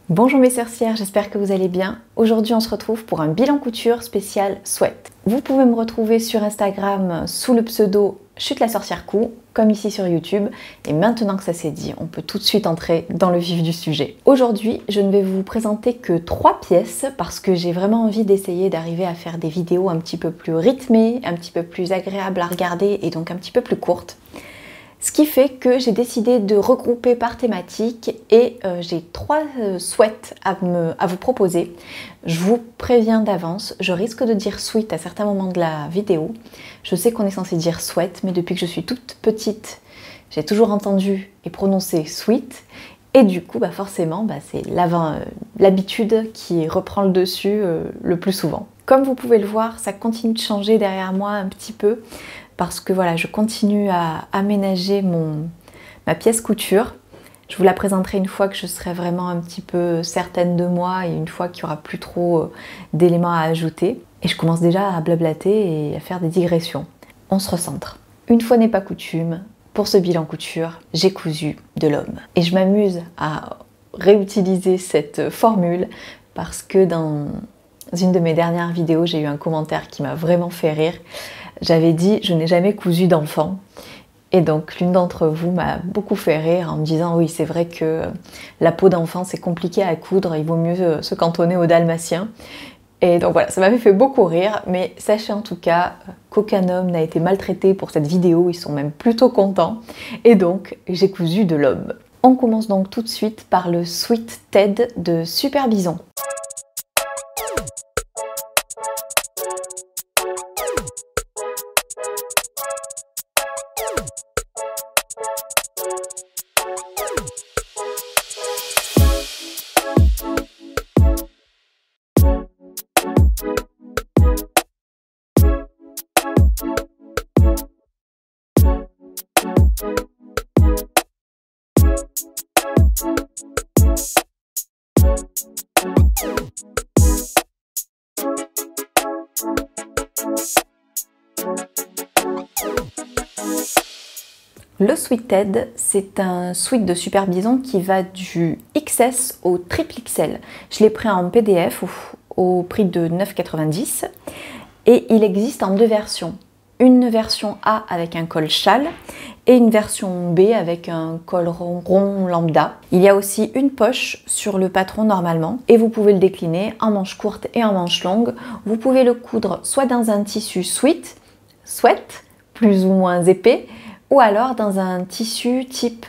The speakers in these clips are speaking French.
Bonjour mes sorcières, j'espère que vous allez bien. Aujourd'hui on se retrouve pour un bilan couture spécial sweat. Vous pouvez me retrouver sur Instagram sous le pseudo Chute la sorcière cou, comme ici sur YouTube. Et maintenant que ça c'est dit, on peut tout de suite entrer dans le vif du sujet. Aujourd'hui, je ne vais vous présenter que 3 pièces parce que j'ai vraiment envie d'essayer d'arriver à faire des vidéos un petit peu plus rythmées, un petit peu plus agréables à regarder et donc un petit peu plus courtes. Ce qui fait que j'ai décidé de regrouper par thématique et j'ai 3 sweats à vous proposer. Je vous préviens d'avance, je risque de dire sweat à certains moments de la vidéo. Je sais qu'on est censé dire sweat, mais depuis que je suis toute petite, j'ai toujours entendu et prononcé sweat. Et du coup, forcément, c'est l'habitude qui reprend le dessus le plus souvent. Comme vous pouvez le voir, ça continue de changer derrière moi un petit peu. Parce que voilà, je continue à aménager ma pièce couture. Je vous la présenterai une fois que je serai vraiment un petit peu certaine de moi et une fois qu'il n'y aura plus trop d'éléments à ajouter. Et je commence déjà à blablater et à faire des digressions. On se recentre. Une fois n'est pas coutume, pour ce bilan couture, j'ai cousu de l'homme. Et je m'amuse à réutiliser cette formule parce que dans une de mes dernières vidéos, j'ai eu un commentaire qui m'a vraiment fait rire. J'avais dit « je n'ai jamais cousu d'enfant » et donc l'une d'entre vous m'a beaucoup fait rire en me disant « oui, c'est vrai que la peau d'enfant c'est compliqué à coudre, il vaut mieux se cantonner au dalmatien ». Et donc voilà, ça m'avait fait beaucoup rire, mais sachez en tout cas qu'aucun homme n'a été maltraité pour cette vidéo, ils sont même plutôt contents. Et donc j'ai cousu de l'homme. On commence donc tout de suite par le Sweat Ted de Super Bison. Le Sweat Ted, c'est un sweat de Super Bison qui va du XS au triple XL. Je l'ai pris en PDF au prix de 9,90 et il existe en 2 versions. Une version A avec un col châle et une version B avec un col rond lambda. Il y a aussi une poche sur le patron normalement et vous pouvez le décliner en manche courte et en manche longue. Vous pouvez le coudre soit dans un tissu sweat, plus ou moins épais, ou alors dans un tissu type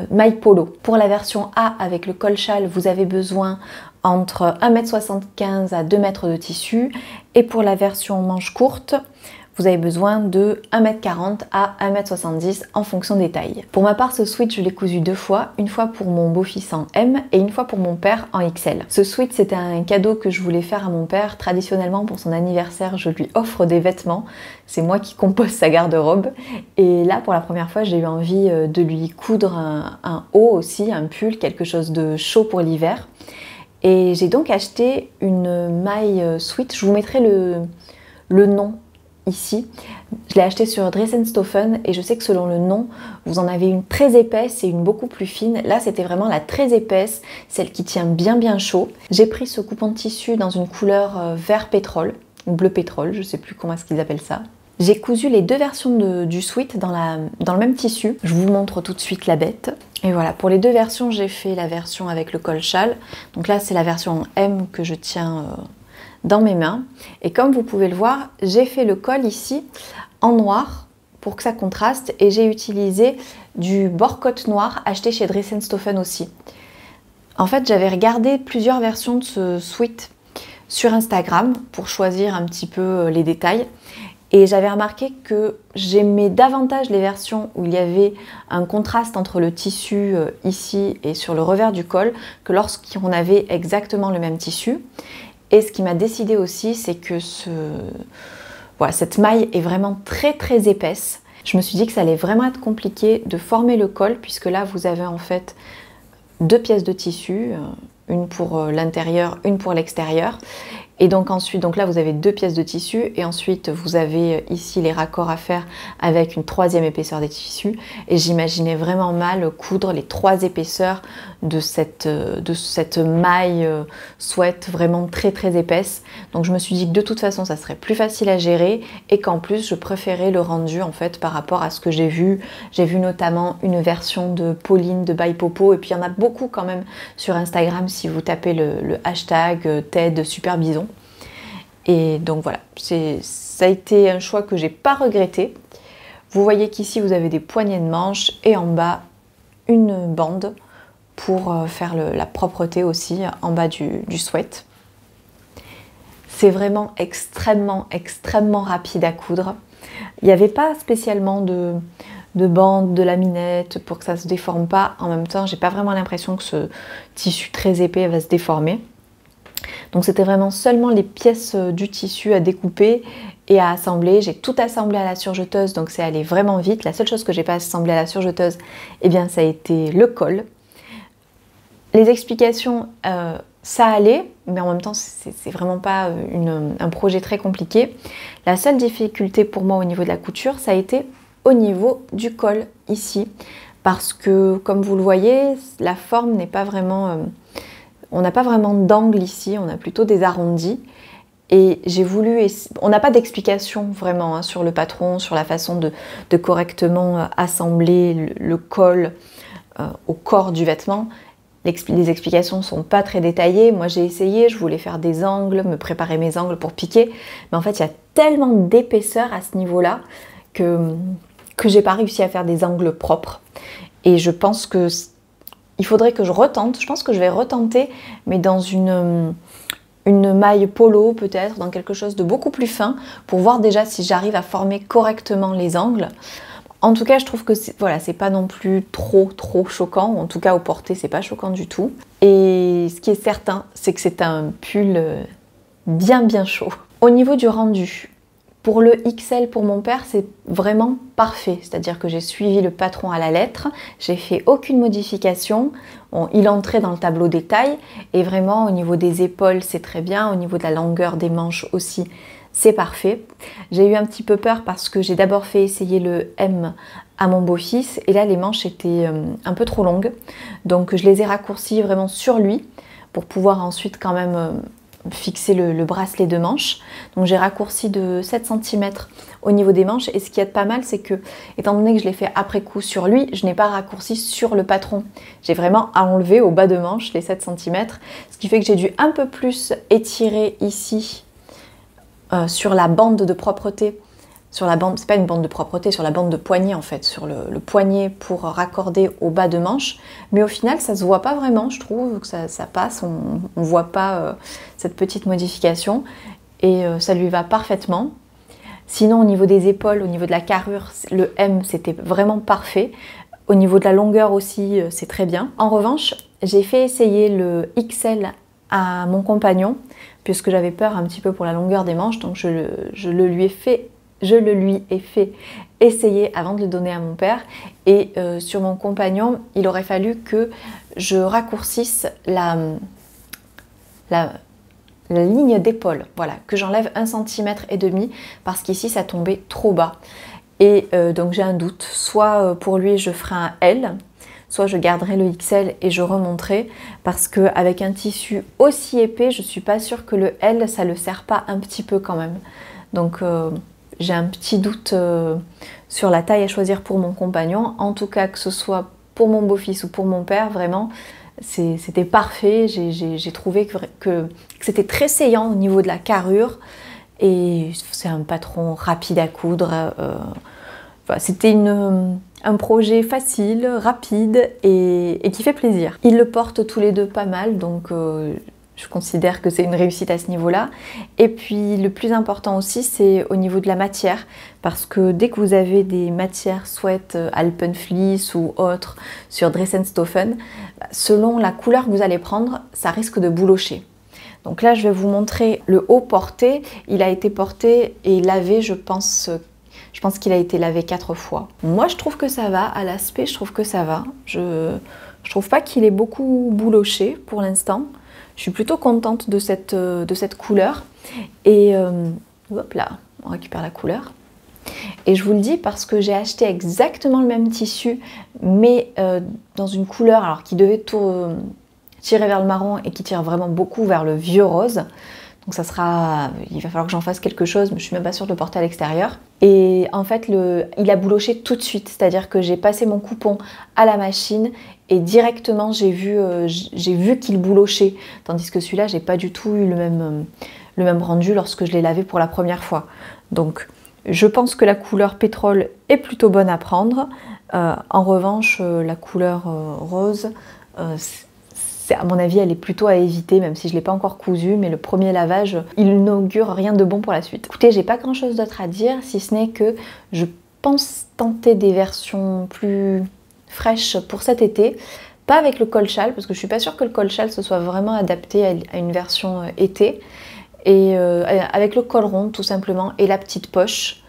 maille polo. Pour la version A avec le col châle, vous avez besoin entre 1,75 m à 2 m de tissu et pour la version manche courte, vous avez besoin de 1,40 m à 1,70 m en fonction des tailles. Pour ma part, ce sweat, je l'ai cousu 2 fois, une fois pour mon beau-fils en M et une fois pour mon père en XL. Ce sweat, c'était un cadeau que je voulais faire à mon père. Traditionnellement, pour son anniversaire, je lui offre des vêtements. C'est moi qui compose sa garde-robe. Et là, pour la première fois, j'ai eu envie de lui coudre un haut aussi, un pull, quelque chose de chaud pour l'hiver. Et j'ai donc acheté une maille sweat. Je vous mettrai le nom ici. Je l'ai acheté sur Dress & Stoffen et je sais que selon le nom, vous en avez une très épaisse et une beaucoup plus fine. Là, c'était vraiment la très épaisse, celle qui tient bien chaud. J'ai pris ce coupon de tissu dans une couleur vert pétrole, ou bleu pétrole, je sais plus comment est-ce qu'ils appellent ça. J'ai cousu les 2 versions du sweat dans le même tissu. Je vous montre tout de suite la bête. Et voilà, pour les 2 versions, j'ai fait la version avec le col châle. Donc là, c'est la version M que je tiens dans mes mains. Et comme vous pouvez le voir, j'ai fait le col ici en noir pour que ça contraste et j'ai utilisé du bord-côte noir acheté chez Dress & Stoffen aussi. En fait, j'avais regardé plusieurs versions de ce sweat sur Instagram pour choisir un petit peu les détails et j'avais remarqué que j'aimais davantage les versions où il y avait un contraste entre le tissu ici et sur le revers du col que lorsqu'on avait exactement le même tissu. Et ce qui m'a décidé aussi, c'est que cette maille est vraiment très épaisse. Je me suis dit que ça allait vraiment être compliqué de former le col, puisque là, vous avez en fait 2 pièces de tissu, une pour l'intérieur, une pour l'extérieur. Et donc ensuite, donc là vous avez 2 pièces de tissu et ensuite vous avez ici les raccords à faire avec une 3e épaisseur des tissus. Et j'imaginais vraiment mal coudre les 3 épaisseurs de cette maille sweat vraiment très très épaisse. Donc je me suis dit que de toute façon ça serait plus facile à gérer et qu'en plus je préférais le rendu en fait par rapport à ce que j'ai vu. J'ai vu notamment une version de Pauline de By Popo et puis il y en a beaucoup quand même sur Instagram si vous tapez le hashtag TED Super Bison. Et donc voilà, ça a été un choix que j'ai pas regretté. Vous voyez qu'ici vous avez des poignées de manches et en bas une bande pour faire la propreté aussi en bas du sweat. C'est vraiment extrêmement rapide à coudre. Il n'y avait pas spécialement de bande, de laminette pour que ça ne se déforme pas. En même temps, j'ai pas vraiment l'impression que ce tissu très épais va se déformer. Donc c'était vraiment seulement les pièces du tissu à découper et à assembler. J'ai tout assemblé à la surjeteuse, donc c'est allé vraiment vite. La seule chose que j'ai pas assemblée à la surjeteuse, eh bien ça a été le col. Les explications, ça allait, mais en même temps c'est vraiment pas un projet très compliqué. La seule difficulté pour moi au niveau de la couture, ça a été au niveau du col ici, parce que comme vous le voyez, la forme n'est pas vraiment... on n'a pas vraiment d'angle ici, on a plutôt des arrondis. Et j'ai voulu... On n'a pas d'explication vraiment hein, sur le patron, sur la façon de correctement assembler le col au corps du vêtement. Les explications ne sont pas très détaillées. Moi j'ai essayé, je voulais faire des angles, me préparer mes angles pour piquer. Mais en fait il y a tellement d'épaisseur à ce niveau-là que j'ai pas réussi à faire des angles propres. Et je pense que il faudrait que je retente. Je pense que je vais retenter, mais dans une maille polo peut-être, dans quelque chose de beaucoup plus fin, pour voir déjà si j'arrive à former correctement les angles. En tout cas, je trouve que voilà, c'est pas non plus trop choquant. En tout cas, au porté, c'est pas choquant du tout. Et ce qui est certain, c'est que c'est un pull bien chaud. Au niveau du rendu, pour le XL pour mon père, c'est vraiment parfait. C'est-à-dire que j'ai suivi le patron à la lettre, j'ai fait aucune modification. Bon, il entrait dans le tableau des tailles et vraiment au niveau des épaules, c'est très bien. Au niveau de la longueur des manches aussi, c'est parfait. J'ai eu un petit peu peur parce que j'ai d'abord fait essayer le M à mon beau-fils et là les manches étaient un peu trop longues. Donc je les ai raccourcies vraiment sur lui pour pouvoir ensuite quand même fixer le bracelet de manches. Donc j'ai raccourci de 7 cm au niveau des manches et ce qui est pas mal c'est que étant donné que je l'ai fait après coup sur lui, je n'ai pas raccourci sur le patron. J'ai vraiment enlevé au bas de manche les 7 cm, ce qui fait que j'ai dû un peu plus étirer ici sur la bande de propreté, sur la bande, c'est pas une bande de propreté, sur la bande de poignet en fait, sur le poignet pour raccorder au bas de manche, mais au final ça se voit pas vraiment, je trouve que ça passe, on voit pas cette petite modification et ça lui va parfaitement. Sinon au niveau des épaules, au niveau de la carrure, le M c'était vraiment parfait, au niveau de la longueur aussi c'est très bien. En revanche, j'ai fait essayer le XL à mon compagnon, puisque j'avais peur un petit peu pour la longueur des manches, donc je le lui ai fait essayer avant de le donner à mon père. Et sur mon compagnon, il aurait fallu que je raccourcisse la ligne d'épaule, voilà, que j'enlève 1,5 cm parce qu'ici ça tombait trop bas. Et donc j'ai un doute, soit pour lui je ferai un L, soit je garderai le XL et je remonterai parce qu'avec un tissu aussi épais, je suis pas sûre que le L, ça le serre pas un petit peu quand même. Donc j'ai un petit doute sur la taille à choisir pour mon compagnon. En tout cas, que ce soit pour mon beau-fils ou pour mon père, vraiment, c'était parfait. J'ai trouvé que c'était très saillant au niveau de la carrure et c'est un patron rapide à coudre. C'était un projet facile, rapide et qui fait plaisir. Ils le portent tous les deux pas mal, donc je considère que c'est une réussite à ce niveau-là. Et puis le plus important aussi, c'est au niveau de la matière, parce que dès que vous avez des matières sweat Alpenfleece ou autres sur Dress & Stoffen, selon la couleur que vous allez prendre, ça risque de boulocher. Donc là, je vais vous montrer le haut porté. Il a été porté et lavé, je pense qu'il a été lavé 4 fois. Moi, je trouve que ça va. À l'aspect, je trouve que ça va. Je trouve pas qu'il est beaucoup bouloché pour l'instant. Je suis plutôt contente de cette couleur. Et hop là, on récupère la couleur. Et je vous le dis parce que j'ai acheté exactement le même tissu, mais dans une couleur alors, qui devait tirer vers le marron et qui tire vraiment beaucoup vers le vieux rose. Donc il va falloir que j'en fasse quelque chose, mais je suis même pas sûre de le porter à l'extérieur. Et en fait, il a bouloché tout de suite, c'est-à-dire que j'ai passé mon coupon à la machine et directement j'ai vu qu'il boulochait, tandis que celui-là, j'ai pas du tout eu le même rendu lorsque je l'ai lavé pour la première fois. Donc, je pense que la couleur pétrole est plutôt bonne à prendre. En revanche, la couleur rose, à mon avis, elle est plutôt à éviter, même si je ne l'ai pas encore cousue, mais le premier lavage, il n'augure rien de bon pour la suite. Écoutez, j'ai pas grand chose d'autre à dire, si ce n'est que je pense tenter des versions plus fraîches pour cet été. Pas avec le col châle, parce que je suis pas sûre que le col châle se soit vraiment adapté à une version été. Et avec le col rond, tout simplement, et la petite poche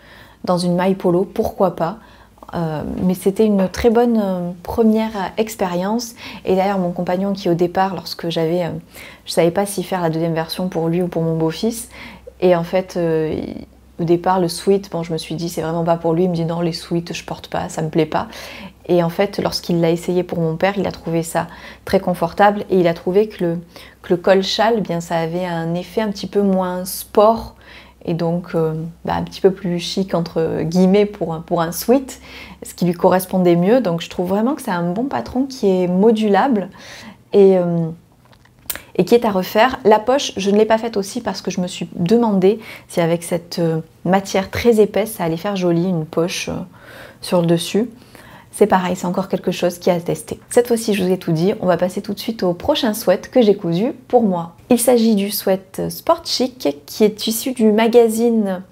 dans une maille polo, pourquoi pas. Mais c'était une très bonne première expérience. Et d'ailleurs mon compagnon qui au départ, lorsque je savais pas si faire la deuxième version pour lui ou pour mon beau-fils, et en fait au départ le sweat, bon je me suis dit c'est vraiment pas pour lui, il me dit non les sweats je porte pas, ça me plaît pas. Et en fait lorsqu'il l'a essayé pour mon père, il a trouvé ça très confortable et il a trouvé que le col châle, eh bien ça avait un effet un petit peu moins sport. Et donc un petit peu plus chic entre guillemets pour un sweat, ce qui lui correspondait mieux. Donc je trouve vraiment que c'est un bon patron qui est modulable et qui est à refaire. La poche, je ne l'ai pas faite aussi parce que je me suis demandé si avec cette matière très épaisse, ça allait faire joli une poche sur le dessus. C'est pareil, c'est encore quelque chose qui est à tester. Cette fois-ci, je vous ai tout dit, on va passer tout de suite au prochain sweat que j'ai cousu pour moi. Il s'agit du sweat Sport Chic qui est issu du magazine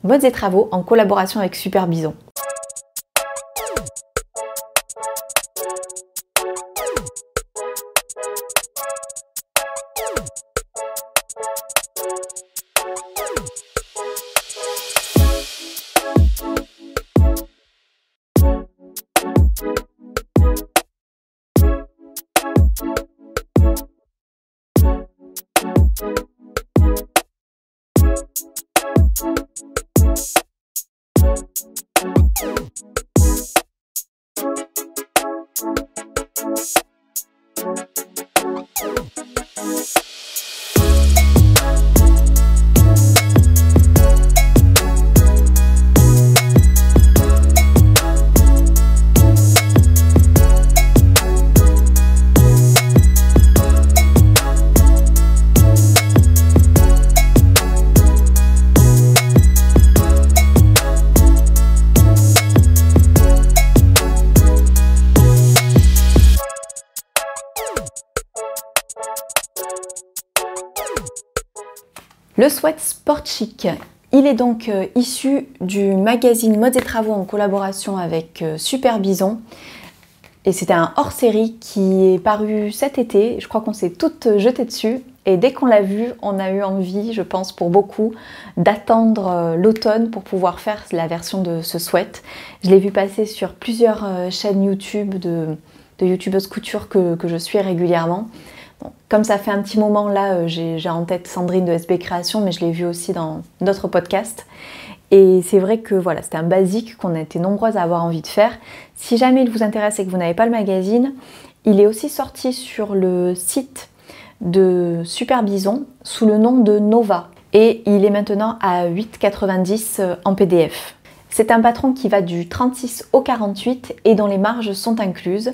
Modes et Travaux en collaboration avec Super Bison. Le sweat Sport Chic, il est donc issu du magazine Modes et Travaux en collaboration avec Super Bison. Et c'était un hors-série qui est paru cet été. Je crois qu'on s'est toutes jetées dessus. Et dès qu'on l'a vu, on a eu envie, je pense pour beaucoup, d'attendre l'automne pour pouvoir faire la version de ce sweat. Je l'ai vu passer sur plusieurs chaînes YouTube de youtubeuses couture que je suis régulièrement. Bon, comme ça fait un petit moment là, j'ai en tête Sandrine de SB Création, mais je l'ai vu aussi dans d'autres podcasts. Et c'est vrai que voilà, c'était un basique qu'on a été nombreuses à avoir envie de faire. Si jamais il vous intéresse et que vous n'avez pas le magazine, il est aussi sorti sur le site de Super Bison sous le nom de Nova. Et il est maintenant à 8,90 € en PDF. C'est un patron qui va du 36 au 48 et dont les marges sont incluses.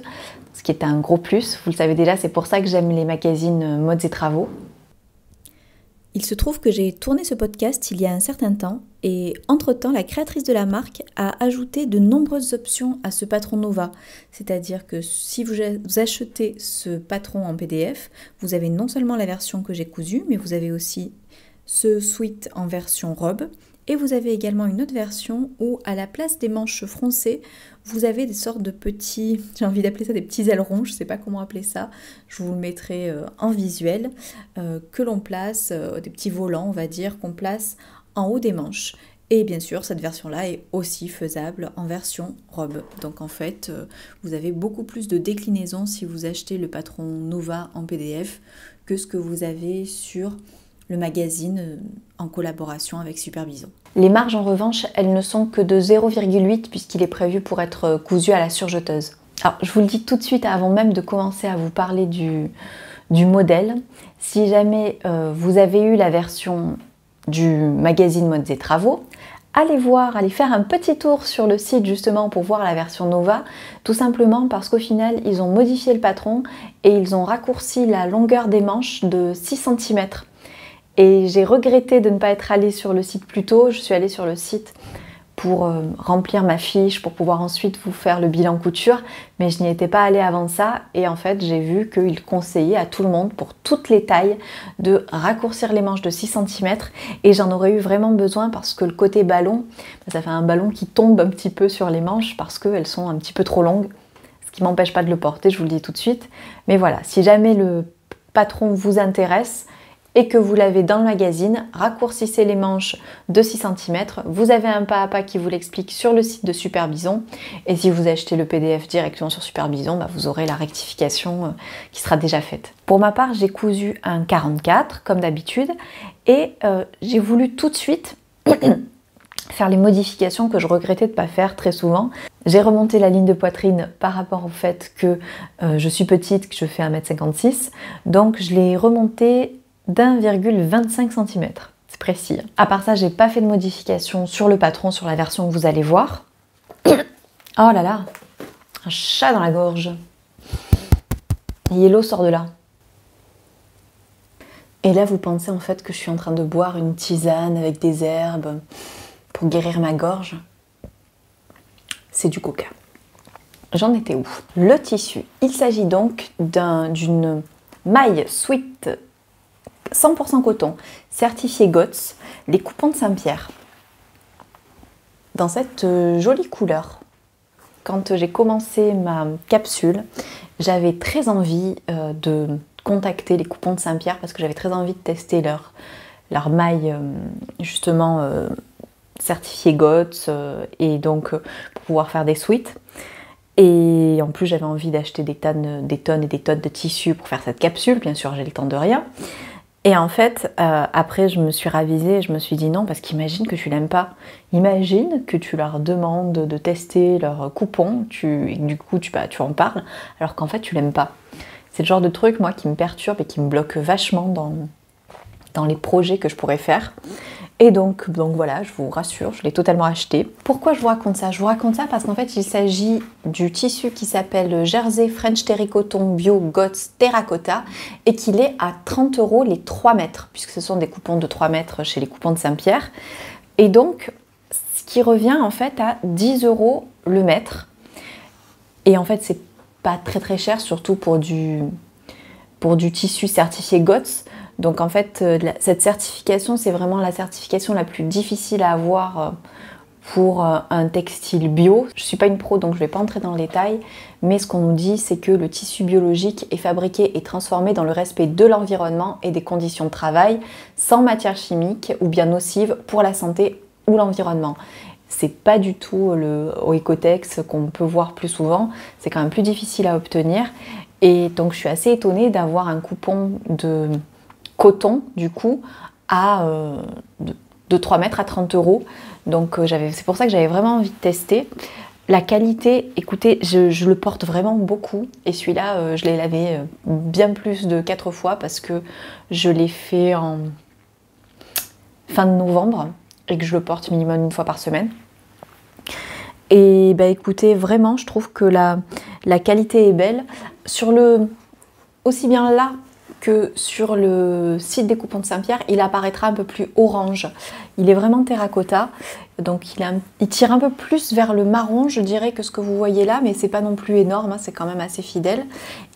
Ce qui est un gros plus, vous le savez déjà, c'est pour ça que j'aime les magazines Modes et Travaux. Il se trouve que j'ai tourné ce podcast il y a un certain temps et entre-temps, la créatrice de la marque a ajouté de nombreuses options à ce patron Nova. C'est-à-dire que si vous achetez ce patron en PDF, vous avez non seulement la version que j'ai cousue, mais vous avez aussi ce sweat en version robe. Et vous avez également une autre version où, à la place des manches froncées, vous avez des sortes de petits, j'ai envie d'appeler ça des petits ailerons, je ne sais pas comment appeler ça, je vous le mettrai en visuel, que l'on place, des petits volants on va dire, qu'on place en haut des manches. Et bien sûr, cette version-là est aussi faisable en version robe. Donc en fait, vous avez beaucoup plus de déclinaisons si vous achetez le patron Nova en PDF que ce que vous avez sur le magazine en collaboration avec Super Bison. Les marges en revanche, elles ne sont que de 0,8 puisqu'il est prévu pour être cousu à la surjeteuse. Alors je vous le dis tout de suite avant même de commencer à vous parler du modèle. Si jamais vous avez eu la version du magazine Modes et Travaux, allez faire un petit tour sur le site justement pour voir la version Nova, tout simplement parce qu'au final ils ont modifié le patron et ils ont raccourci la longueur des manches de 6 cm. Et j'ai regretté de ne pas être allée sur le site plus tôt. Je suis allée sur le site pour remplir ma fiche, pour pouvoir ensuite vous faire le bilan couture, mais je n'y étais pas allée avant ça, et en fait j'ai vu qu'ils conseillaient à tout le monde, pour toutes les tailles, de raccourcir les manches de 6 cm, et j'en aurais eu vraiment besoin parce que le côté ballon, ça fait un ballon qui tombe un petit peu sur les manches parce qu'elles sont un petit peu trop longues, ce qui m'empêche pas de le porter, je vous le dis tout de suite. Mais voilà, si jamais le patron vous intéresse, et que vous l'avez dans le magazine, raccourcissez les manches de 6 cm. Vous avez un pas à pas qui vous l'explique sur le site de Super Bison. Et si vous achetez le PDF directement sur Super Bison, vous aurez la rectification qui sera déjà faite. Pour ma part, j'ai cousu un 44 comme d'habitude et j'ai voulu tout de suite faire les modifications que je regrettais de ne pas faire très souvent. J'ai remonté la ligne de poitrine par rapport au fait que je suis petite, que je fais 1,56 m. Donc je l'ai remontée d'1,25 cm, c'est précis. À part ça, j'ai pas fait de modification sur le patron, sur la version que vous allez voir. Oh là là, un chat dans la gorge. Yellow sort de là. Et là, vous pensez en fait que je suis en train de boire une tisane avec des herbes pour guérir ma gorge. C'est du coca. J'en étais où? Le tissu. Il s'agit donc d'une maille sweat 100% coton, certifié GOTS, les coupons de Saint-Pierre. Dans cette jolie couleur. Quand j'ai commencé ma capsule, j'avais très envie de contacter les coupons de Saint-Pierre parce que j'avais très envie de tester leur maille justement certifiée GOTS et donc pour pouvoir faire des sweats. Et en plus j'avais envie d'acheter des tonnes et des tonnes de tissus pour faire cette capsule. Bien sûr, j'ai le temps de rien. Et en fait, après, je me suis ravisée et je me suis dit non, parce qu'imagine que tu l'aimes pas. Imagine que tu leur demandes de tester leur coupon, et du coup, tu en parles, alors qu'en fait, tu l'aimes pas. C'est le genre de truc, moi, qui me perturbe et qui me bloque vachement dans les projets que je pourrais faire. Et donc voilà, je vous rassure, je l'ai totalement acheté. Pourquoi je vous raconte ça? Je vous raconte ça parce qu'en fait, il s'agit du tissu qui s'appelle Jersey French Terry Cotton Bio GOTS Terracotta et qu'il est à 30 € les 3 mètres, puisque ce sont des coupons de 3 mètres chez les coupons de Saint-Pierre. Et donc, ce qui revient en fait à 10 € le mètre. Et en fait, c'est pas très très cher, surtout pour du tissu certifié GOTS. Donc en fait, cette certification, c'est vraiment la certification la plus difficile à avoir pour un textile bio. Je ne suis pas une pro, donc je ne vais pas entrer dans le détail, mais ce qu'on nous dit, c'est que le tissu biologique est fabriqué et transformé dans le respect de l'environnement et des conditions de travail, sans matières chimiques ou bien nocives pour la santé ou l'environnement. C'est pas du tout le Oecotex qu'on peut voir plus souvent, c'est quand même plus difficile à obtenir. Et donc je suis assez étonnée d'avoir un coupon de coton du coup de 3 mètres à 30 €. Donc c'est pour ça que j'avais vraiment envie de tester. La qualité, écoutez, je le porte vraiment beaucoup et celui-là je l'ai lavé bien plus de 4 fois parce que je l'ai fait en fin de novembre et que je le porte minimum une fois par semaine. Et écoutez, vraiment je trouve que la qualité est belle. Aussi bien là que sur le site des coupons de Saint-Pierre, il apparaîtra un peu plus orange. Il est vraiment terracotta, donc il tire un peu plus vers le marron, je dirais, que ce que vous voyez là, mais c'est pas non plus énorme, hein, c'est quand même assez fidèle.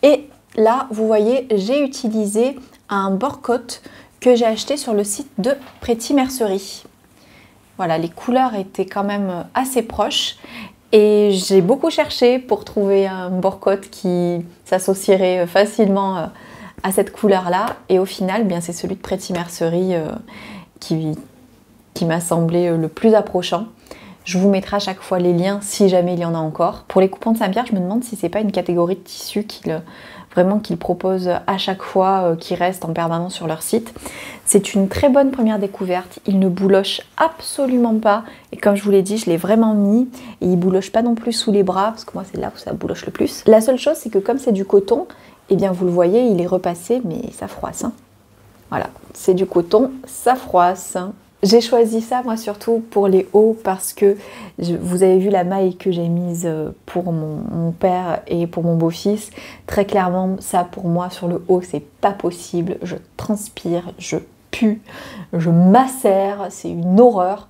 Et là, vous voyez, j'ai utilisé un bord-côte que j'ai acheté sur le site de Pretty Mercerie. Voilà, les couleurs étaient quand même assez proches. Et j'ai beaucoup cherché pour trouver un bord-côte qui s'associerait facilement à cette couleur-là. Et au final, c'est celui de Pretty Mercerie qui qui m'a semblé le plus approchant. Je vous mettrai à chaque fois les liens si jamais il y en a encore. Pour les coupons de Saint-Pierre, je me demande si c'est pas une catégorie de tissus qu'ils proposent à chaque fois, qui restent en permanence sur leur site. C'est une très bonne première découverte. Il ne bouloche absolument pas. Et comme je vous l'ai dit, je l'ai vraiment mis. Et il bouloche pas non plus sous les bras, parce que moi c'est là où ça bouloche le plus. La seule chose, c'est que comme c'est du coton, eh bien vous le voyez, il est repassé, mais ça froisse. Hein. Voilà, c'est du coton, ça froisse. J'ai choisi ça moi surtout pour les hauts parce que vous avez vu la maille que j'ai mise pour mon père et pour mon beau-fils. Très clairement, ça pour moi sur le haut, c'est pas possible. Je transpire, je pue, je macère, c'est une horreur.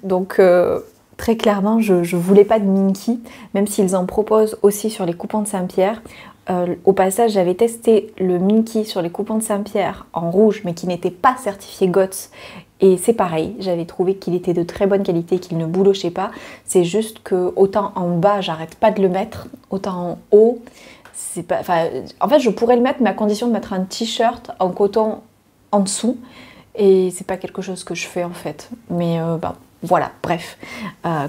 Donc très clairement, je voulais pas de Minky, même s'ils en proposent aussi sur les coupons de Saint-Pierre. Au passage, j'avais testé le Minky sur les coupons de Saint-Pierre en rouge, mais qui n'était pas certifié GOTS. Et c'est pareil, j'avais trouvé qu'il était de très bonne qualité, qu'il ne boulochait pas. C'est juste que autant en bas, j'arrête pas de le mettre, autant en haut, c'est pas. Enfin, en fait, je pourrais le mettre, mais à condition de mettre un t-shirt en coton en dessous. Et c'est pas quelque chose que je fais en fait. Mais voilà, bref.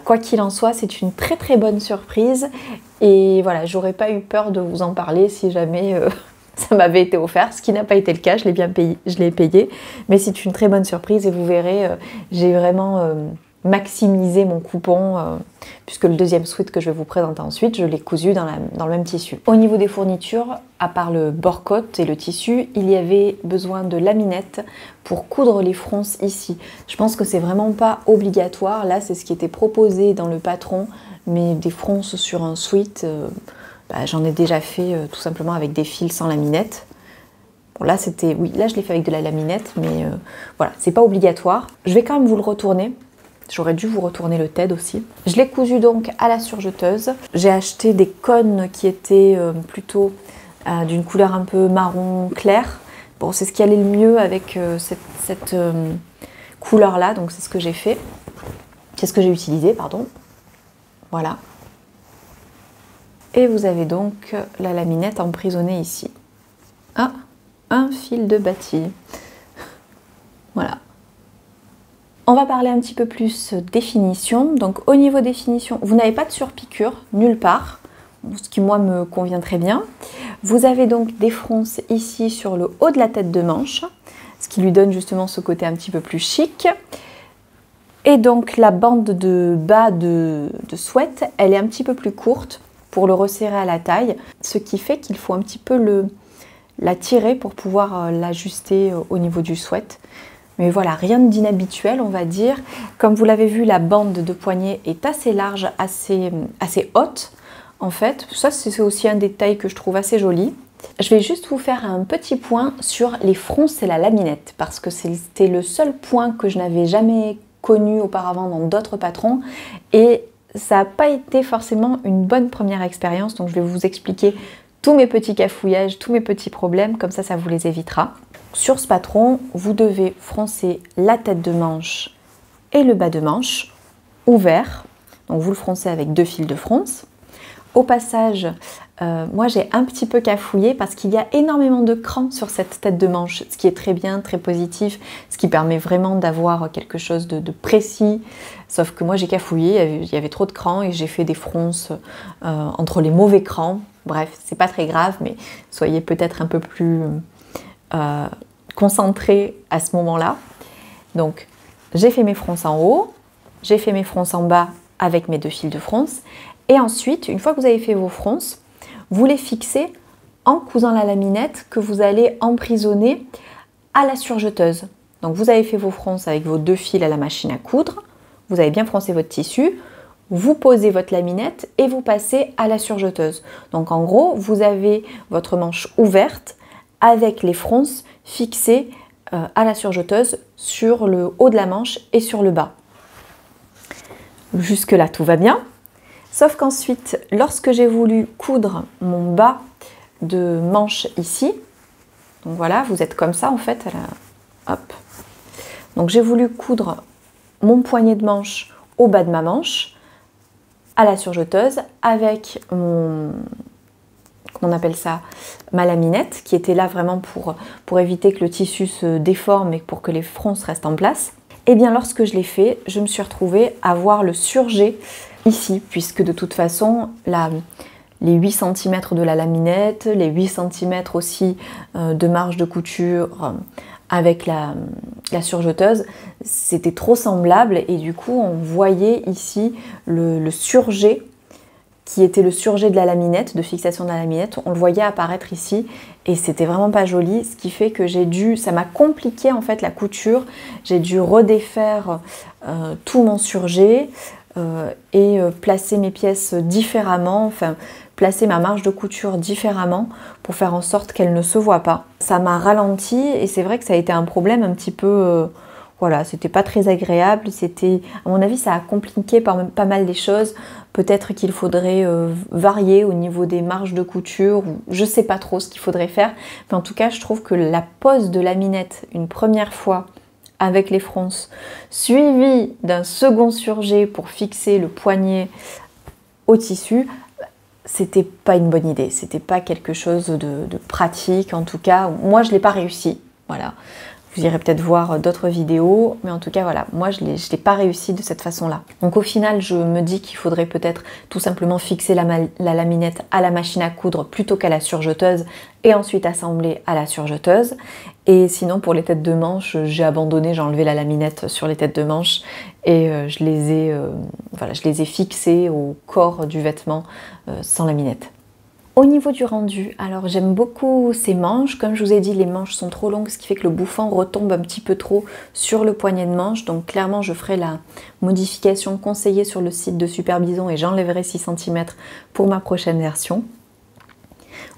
Quoi qu'il en soit, c'est une très très bonne surprise. Et voilà, j'aurais pas eu peur de vous en parler si jamais ça m'avait été offert, ce qui n'a pas été le cas, je l'ai bien payé, je l'ai payé. Mais c'est une très bonne surprise et vous verrez, j'ai vraiment maximisé mon coupon, puisque le deuxième sweat que je vais vous présenter ensuite, je l'ai cousu dans le même tissu. Au niveau des fournitures, à part le bord-côte et le tissu, il y avait besoin de laminettes pour coudre les fronces ici. Je pense que c'est vraiment pas obligatoire, là c'est ce qui était proposé dans le patron, mais des fronces sur un sweat, j'en ai déjà fait tout simplement avec des fils sans laminette. Bon là c'était, oui, là je l'ai fait avec de la laminette, mais voilà, c'est pas obligatoire. Je vais quand même vous le retourner. J'aurais dû vous retourner le TED aussi. Je l'ai cousu donc à la surjeteuse. J'ai acheté des cônes qui étaient plutôt d'une couleur un peu marron clair. Bon, c'est ce qui allait le mieux avec cette couleur-là, donc c'est ce que j'ai fait. C'est ce que j'ai utilisé, pardon. Voilà. Et vous avez donc la laminette emprisonnée ici. Ah, un fil de bâti. Voilà. On va parler un petit peu plus définition. Donc au niveau définition, vous n'avez pas de surpiqûre nulle part, ce qui moi me convient très bien. Vous avez donc des fronces ici sur le haut de la tête de manche, ce qui lui donne justement ce côté un petit peu plus chic. Et donc la bande de bas de sweat, elle est un petit peu plus courte pour le resserrer à la taille, ce qui fait qu'il faut un petit peu la tirer pour pouvoir l'ajuster au niveau du sweat. Mais voilà, rien d'inhabituel on va dire. Comme vous l'avez vu, la bande de poignet est assez large, assez haute en fait. Ça c'est aussi un détail que je trouve assez joli. Je vais juste vous faire un petit point sur les fronces et la laminette, parce que c'était le seul point que je n'avais jamais connu auparavant dans d'autres patrons. Et ça n'a pas été forcément une bonne première expérience, donc je vais vous expliquer tous mes petits cafouillages, tous mes petits problèmes, comme ça vous les évitera. Sur ce patron, vous devez froncer la tête de manche et le bas de manche ouvert. Donc vous le froncez avec 2 fils de fronce. Au passage, moi j'ai un petit peu cafouillé parce qu'il y a énormément de crans sur cette tête de manche, ce qui est très bien, très positif, ce qui permet vraiment d'avoir quelque chose de précis. Sauf que moi j'ai cafouillé, il y avait trop de crans et j'ai fait des fronces entre les mauvais crans. Bref, c'est pas très grave, mais soyez peut-être un peu plus concentré à ce moment-là. Donc j'ai fait mes fronces en haut, j'ai fait mes fronces en bas avec mes 2 fils de fronce. Et ensuite, une fois que vous avez fait vos fronces, vous les fixez en cousant la laminette que vous allez emprisonner à la surjeteuse. Donc vous avez fait vos fronces avec vos 2 fils à la machine à coudre, vous avez bien froncé votre tissu, vous posez votre laminette et vous passez à la surjeteuse. Donc en gros, vous avez votre manche ouverte avec les fronces fixées à la surjeteuse sur le haut de la manche et sur le bas. Jusque là, tout va bien. Sauf qu'ensuite, lorsque j'ai voulu coudre mon bas de manche ici, donc voilà, vous êtes comme ça en fait, hop. Donc j'ai voulu coudre mon poignet de manche au bas de ma manche, à la surjeteuse, avec mon, comment on appelle ça, ma laminette, qui était là vraiment pour éviter que le tissu se déforme et pour que les fronces restent en place. Et bien lorsque je l'ai fait, je me suis retrouvée à voir le surjet ici, puisque de toute façon, les 8 cm de la laminette, les 8 cm aussi de marge de couture avec la surjeteuse, c'était trop semblable et du coup on voyait ici le surjet qui était le surjet de la laminette, de fixation de la laminette, on le voyait apparaître ici et c'était vraiment pas joli, ce qui fait que ça m'a compliqué en fait la couture, j'ai dû redéfaire tout mon surjet et placer mes pièces différemment, enfin placer ma marge de couture différemment pour faire en sorte qu'elle ne se voit pas. Ça m'a ralenti et c'est vrai que ça a été un problème un petit peu... voilà, c'était pas très agréable, à mon avis ça a compliqué pas mal les choses. Peut-être qu'il faudrait varier au niveau des marges de couture, ou je sais pas trop ce qu'il faudrait faire. Mais en tout cas, je trouve que la pose de laminette une première fois avec les fronces, suivie d'un second surjet pour fixer le poignet au tissu, c'était pas une bonne idée. C'était pas quelque chose de pratique, en tout cas. Moi, je l'ai pas réussi, voilà. Vous irez peut-être voir d'autres vidéos, mais en tout cas voilà, moi je l'ai pas réussi de cette façon-là. Donc au final, je me dis qu'il faudrait peut-être tout simplement fixer la laminette à la machine à coudre plutôt qu'à la surjeteuse et ensuite assembler à la surjeteuse. Et sinon pour les têtes de manche, j'ai abandonné, j'ai enlevé la laminette sur les têtes de manche et je les ai fixées au corps du vêtement sans laminette. Au niveau du rendu, alors j'aime beaucoup ces manches. Comme je vous ai dit, les manches sont trop longues, ce qui fait que le bouffant retombe un petit peu trop sur le poignet de manche. Donc clairement, je ferai la modification conseillée sur le site de Super Bison et j'enlèverai 6 cm pour ma prochaine version.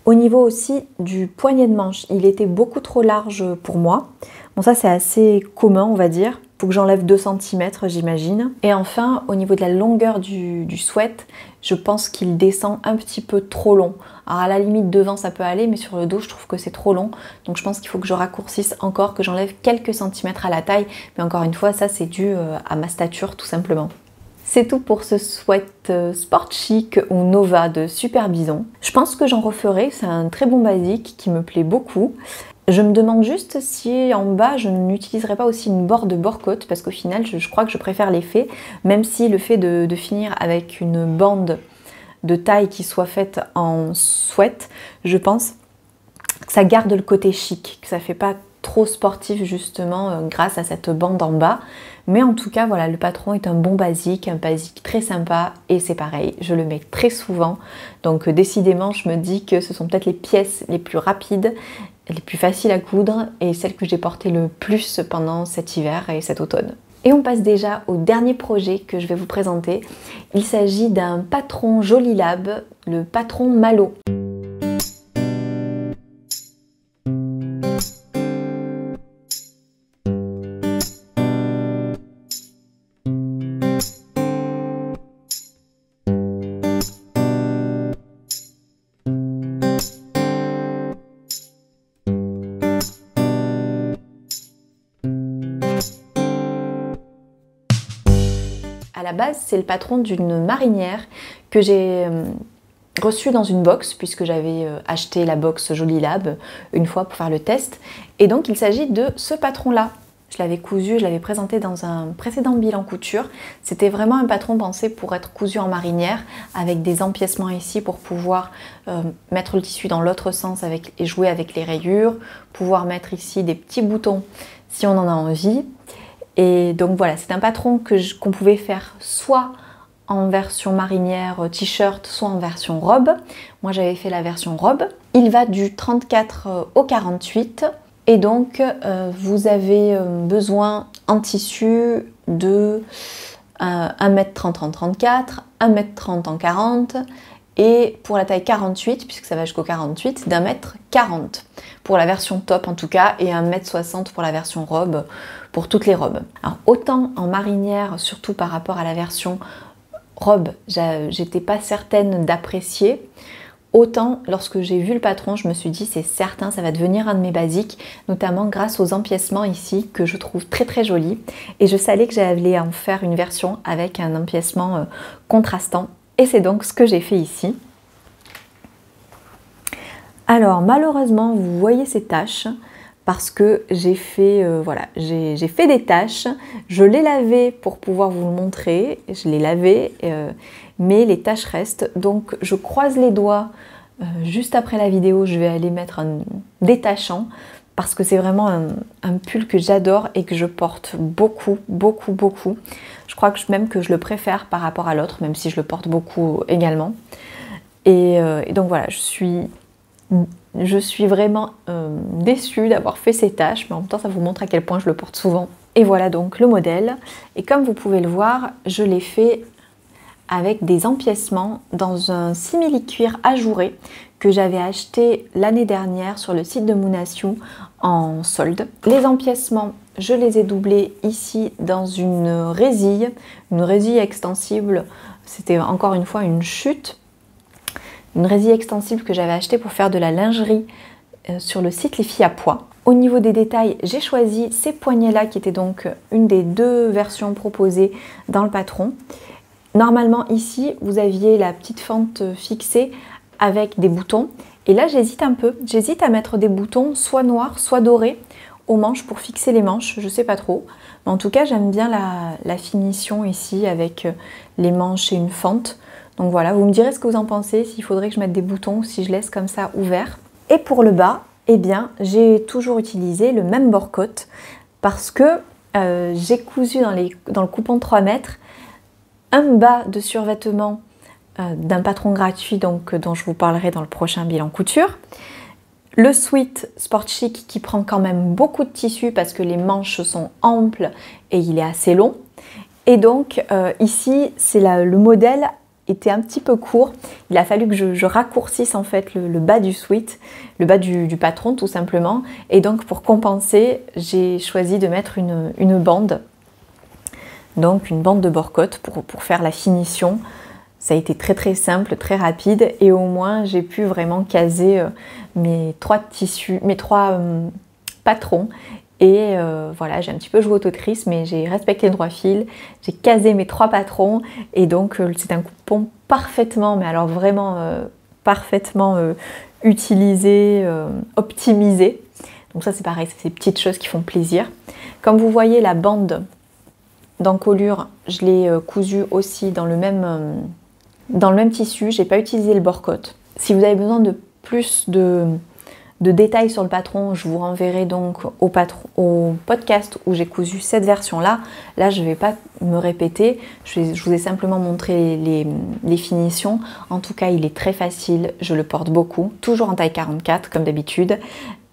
Au niveau aussi du poignet de manche, il était beaucoup trop large pour moi. Bon, ça c'est assez commun, on va dire. Il faut que j'enlève 2 cm, j'imagine. Et enfin, au niveau de la longueur du sweat, je pense qu'il descend un petit peu trop long. Alors à la limite devant ça peut aller, mais sur le dos je trouve que c'est trop long. Donc je pense qu'il faut que je raccourcisse encore, que j'enlève quelques centimètres à la taille. Mais encore une fois, ça c'est dû à ma stature tout simplement. C'est tout pour ce sweat sport chic ou Nova de Super Bison. Je pense que j'en referai, c'est un très bon basique qui me plaît beaucoup. Je me demande juste si en bas je n'utiliserai pas aussi une borde bord-côte parce qu'au final je crois que je préfère l'effet, même si le fait de finir avec une bande de taille qui soit faite en sweat, je pense que ça garde le côté chic, que ça fait pas trop sportif justement grâce à cette bande en bas. Mais en tout cas voilà, le patron est un basique très sympa et c'est pareil, je le mets très souvent. Donc décidément je me dis que ce sont peut-être les pièces les plus rapides, les plus faciles à coudre et celles que j'ai portées le plus pendant cet hiver et cet automne. Et on passe déjà au dernier projet que je vais vous présenter. Il s'agit d'un patron Joli Lab, le patron Malo. À la base, c'est le patron d'une marinière que j'ai reçu dans une box, puisque j'avais acheté la box Joli Lab une fois pour faire le test. Et donc, il s'agit de ce patron-là. Je l'avais cousu, je l'avais présenté dans un précédent bilan couture. C'était vraiment un patron pensé pour être cousu en marinière, avec des empiècements ici pour pouvoir mettre le tissu dans l'autre sens et jouer avec les rayures, pouvoir mettre ici des petits boutons si on en a envie. Et donc voilà, c'est un patron qu'on pouvait faire soit en version marinière t-shirt, soit en version robe. Moi j'avais fait la version robe. Il va du 34 au 48 et donc vous avez besoin en tissu de 1m30 en 34, 1m30 en 40 et pour la taille 48, puisque ça va jusqu'au 48, d'1m40 pour la version top en tout cas et 1m60 pour la version robe, pour toutes les robes. Alors autant en marinière, surtout par rapport à la version robe, j'étais pas certaine d'apprécier, autant lorsque j'ai vu le patron, je me suis dit c'est certain, ça va devenir un de mes basiques, notamment grâce aux empiècements ici que je trouve très très jolis. Et je savais que j'allais en faire une version avec un empiècement contrastant. Et c'est donc ce que j'ai fait ici. Alors malheureusement, vous voyez ces taches parce que j'ai fait, voilà, j'ai fait des tâches. Je l'ai lavé pour pouvoir vous le montrer, je l'ai lavé, mais les tâches restent. Donc je croise les doigts, juste après la vidéo, je vais aller mettre un détachant, parce que c'est vraiment un pull que j'adore et que je porte beaucoup, beaucoup, beaucoup. Je crois que même que je le préfère par rapport à l'autre, même si je le porte beaucoup également. Et donc voilà, je suis vraiment déçue d'avoir fait ces tâches, mais en même temps ça vous montre à quel point je le porte souvent. Et voilà donc le modèle. Et comme vous pouvez le voir, je l'ai fait avec des empiècements dans un simili-cuir ajouré que j'avais acheté l'année dernière sur le site de Moonasiu en solde. Les empiècements, je les ai doublés ici dans une résille extensible. C'était encore une fois une chute. Une résille extensible que j'avais achetée pour faire de la lingerie sur le site Les Filles à Pois. Au niveau des détails, j'ai choisi ces poignets-là qui étaient donc une des deux versions proposées dans le patron. Normalement ici, vous aviez la petite fente fixée avec des boutons. Et là, j'hésite un peu. J'hésite à mettre des boutons soit noirs, soit dorés aux manches pour fixer les manches. Je sais pas trop. Mais en tout cas, j'aime bien la finition ici avec les manches et une fente. Donc voilà, vous me direz ce que vous en pensez, s'il faudrait que je mette des boutons ou si je laisse comme ça ouvert. Et pour le bas, eh bien, j'ai toujours utilisé le même bord-côte parce que j'ai cousu dans le coupon 3 mètres un bas de survêtement d'un patron gratuit donc, dont je vous parlerai dans le prochain bilan couture. Le sweat Sport Chic qui prend quand même beaucoup de tissu parce que les manches sont amples et il est assez long. Et donc ici, c'est le modèle était un petit peu court. Il a fallu que je raccourcisse en fait le bas du sweat, le bas du patron tout simplement. Et donc pour compenser, j'ai choisi de mettre une bande. Donc une bande de bord-côte pour faire la finition. Ça a été très très simple, très rapide et au moins j'ai pu vraiment caser mes trois patrons. Et voilà, j'ai un petit peu joué au Tetris, mais j'ai respecté le droit fil, j'ai casé mes 3 patrons et donc c'est un coupon parfaitement, mais alors vraiment parfaitement utilisé, optimisé. Donc ça c'est pareil, c'est ces petites choses qui font plaisir. Comme vous voyez, la bande d'encolure, je l'ai cousue aussi dans le même tissu, j'ai pas utilisé le bord-côte. Si vous avez besoin de plus de détails sur le patron, je vous renverrai donc au podcast où j'ai cousu cette version-là. Là, je ne vais pas me répéter, je vous ai simplement montré les finitions. En tout cas, il est très facile, je le porte beaucoup, toujours en taille 44 comme d'habitude.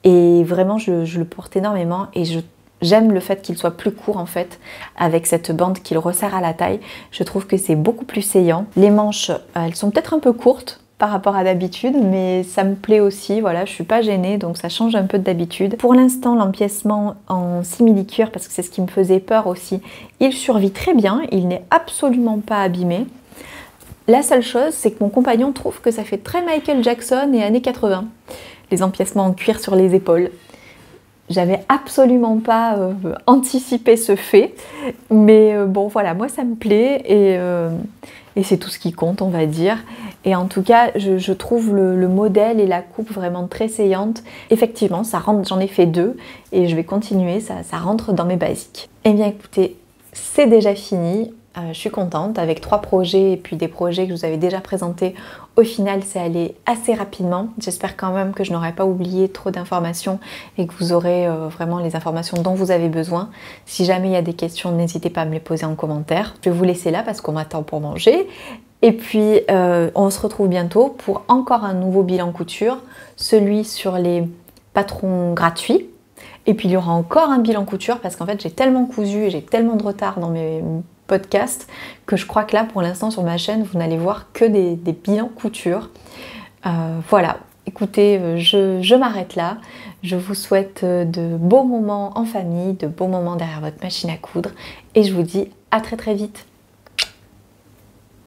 Et vraiment, je le porte énormément et j'aime le fait qu'il soit plus court en fait, avec cette bande qu'il resserre à la taille. Je trouve que c'est beaucoup plus saillant. Les manches, elles sont peut-être un peu courtes par rapport à d'habitude, mais ça me plaît aussi, voilà, je suis pas gênée, donc ça change un peu d'habitude. Pour l'instant, l'empiècement en simili-cuir, parce que c'est ce qui me faisait peur aussi, il survit très bien, il n'est absolument pas abîmé. La seule chose, c'est que mon compagnon trouve que ça fait très Michael Jackson et années 80, les empiècements en cuir sur les épaules. J'avais absolument pas anticipé ce fait, mais bon voilà, moi ça me plaît et c'est tout ce qui compte, on va dire. Et en tout cas, je trouve le modèle et la coupe vraiment très saillante. Effectivement, ça rentre, j'en ai fait 2 et je vais continuer, ça rentre dans mes basiques. Eh bien écoutez, c'est déjà fini. Je suis contente avec 3 projets et puis des projets que je vous avais déjà présentés. Au final, c'est allé assez rapidement. J'espère quand même que je n'aurai pas oublié trop d'informations et que vous aurez vraiment les informations dont vous avez besoin. Si jamais il y a des questions, n'hésitez pas à me les poser en commentaire. Je vais vous laisser là parce qu'on m'attend pour manger. Et puis, on se retrouve bientôt pour encore un nouveau bilan couture, celui sur les patrons gratuits. Et puis, il y aura encore un bilan couture parce qu'en fait, j'ai tellement cousu et j'ai tellement de retard dans mes podcasts que je crois que là, pour l'instant, sur ma chaîne, vous n'allez voir que des bilans couture. Voilà, écoutez, je m'arrête là. Je vous souhaite de beaux moments en famille, de beaux moments derrière votre machine à coudre et je vous dis à très très vite.